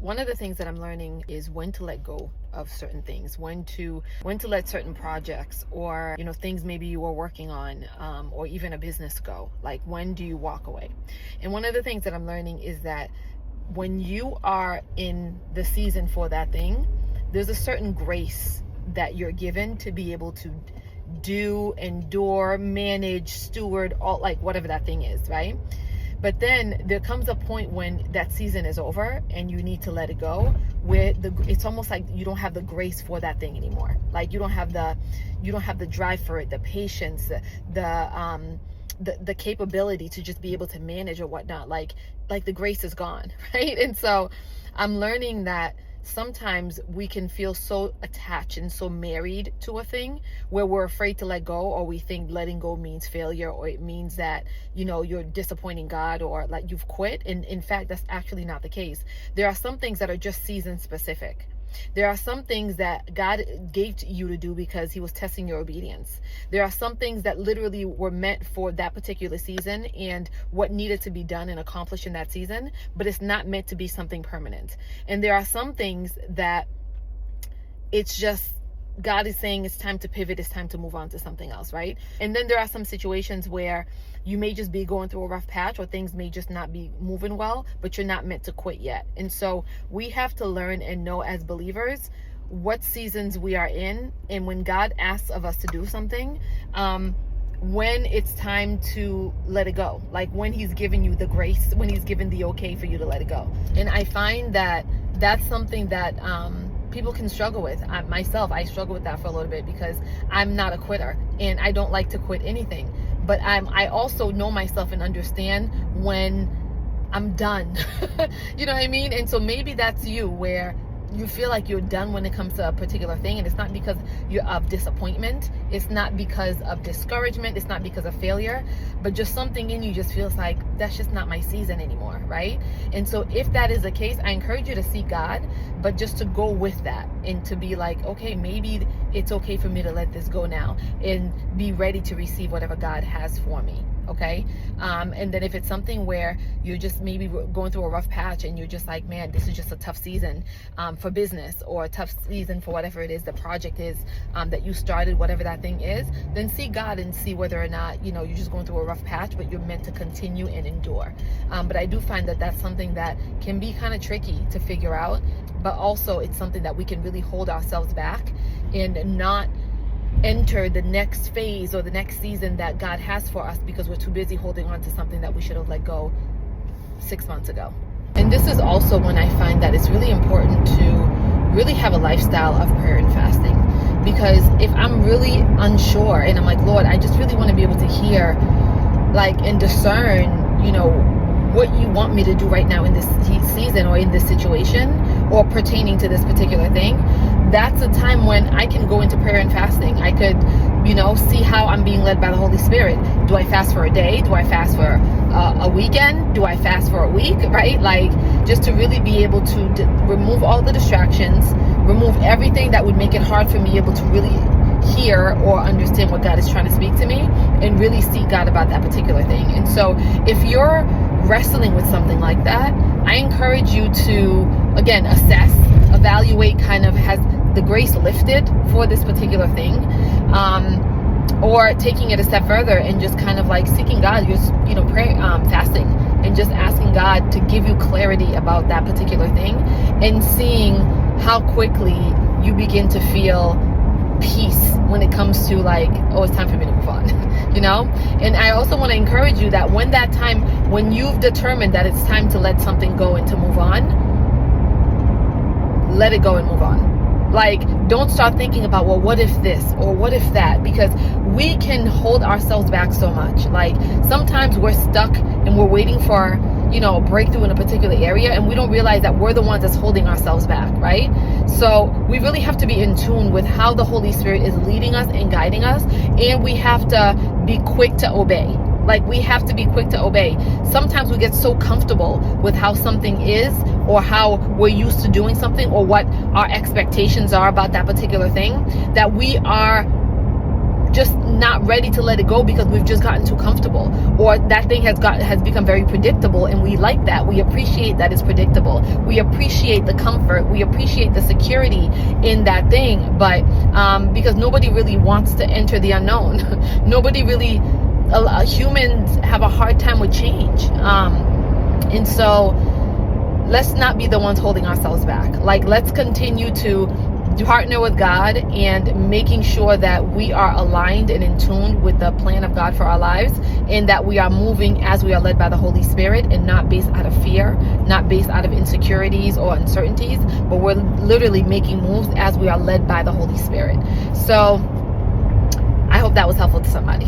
One of the things that I'm learning is when to let go of certain things, when to let certain projects or things maybe you were working on, or even a business go. Like, when do you walk away? And one of the things that I'm learning is that when you are in the season for that thing, there's a certain grace that you're given to be able to do, endure, manage, steward, all, like, whatever that thing is, right? But then there comes a point when that season is over and you need to let it go, where it's almost like you don't have the grace for that thing anymore. Like, you don't have the drive for it, the patience, the capability to just be able to manage or whatnot. Like the grace is gone, right? And so I'm learning that sometimes we can feel so attached and so married to a thing where we're afraid to let go, or we think letting go means failure, or it means that you're disappointing God, or like you've quit. And in fact, that's actually not the case. There are some things that are just season specific. There are some things that God gave to you to do because he was testing your obedience. There are some things that literally were meant for that particular season and what needed to be done and accomplished in that season, but it's not meant to be something permanent. And there are some things that it's just God is saying it's time to pivot, it's time to move on to something else, right? And then there are some situations where you may just be going through a rough patch, or things may just not be moving well, but you're not meant to quit yet. And so we have to learn and know as believers what seasons we are in, and when God asks of us to do something, when it's time to let it go, like when he's given you the grace, when he's given the okay for you to let it go. And I find that that's something that people can struggle with. I struggle with that for a little bit because I'm not a quitter and I don't like to quit anything. But I also know myself and understand when I'm done. You know what I mean? And so maybe that's you, where you feel like you're done when it comes to a particular thing, and it's not because you're of disappointment, it's not because of discouragement, it's not because of failure, but just something in you just feels like that's just not my season anymore, right? And so if that is the case, I encourage you to seek God, but just to go with that and to be like, okay, maybe it's okay for me to let this go now and be ready to receive whatever God has for me. Okay. And then if it's something where you're just maybe going through a rough patch and you're just like, man, this is just a tough season for business, or a tough season for whatever it is the project is that you started, whatever that thing is, then seek God and see whether or not you're just going through a rough patch, but you're meant to continue and endure. But I do find that that's something that can be kind of tricky to figure out, but also it's something that we can really hold ourselves back and not enter the next phase or the next season that God has for us because we're too busy holding on to something that we should have let go 6 months ago. And this is also when I find that it's really important to really have a lifestyle of prayer and fasting, because if I'm really unsure and I'm like, Lord, I just really want to be able to hear, like, and discern, what you want me to do right now in this season or in this situation or pertaining to this particular thing, that's a time when I can go into prayer and fasting. I could, see how I'm being led by the Holy Spirit. Do I fast for a day? Do I fast for a weekend? Do I fast for a week? Right? Like, just to really be able to remove all the distractions, remove everything that would make it hard for me able to really hear or understand what God is trying to speak to me, and really seek God about that particular thing. And so if you're wrestling with something like that, I encourage you to, again, assess, evaluate, kind of, has the grace lifted for this particular thing, or taking it a step further and just kind of like seeking God, just prayer, fasting, and just asking God to give you clarity about that particular thing, and seeing how quickly you begin to feel peace when it comes to like, oh, it's time for me to move on. And I also want to encourage you that when that time, when you've determined that it's time to let something go and to move on, let it go and move on. Like, don't start thinking about, well, what if this or what if that, because we can hold ourselves back so much. Like, sometimes we're stuck and we're waiting for a breakthrough in a particular area, and we don't realize that we're the ones that's holding ourselves back, right? So we really have to be in tune with how the Holy Spirit is leading us and guiding us, and we have to be quick to obey. Like, we have to be quick to obey. Sometimes we get so comfortable with how something is, or how we're used to doing something, or what our expectations are about that particular thing, that we are just not ready to let it go because we've just gotten too comfortable, or that thing has become very predictable, and we like that. We appreciate that it's predictable. We appreciate the comfort. We appreciate the security in that thing. But because nobody really wants to enter the unknown. Nobody really, humans have a hard time with change. And so let's not be the ones holding ourselves back. Like, let's continue to partner with God and making sure that we are aligned and in tune with the plan of God for our lives, and that we are moving as we are led by the Holy Spirit, and not based out of fear, not based out of insecurities or uncertainties, but we're literally making moves as we are led by the Holy Spirit. So I hope that was helpful to somebody.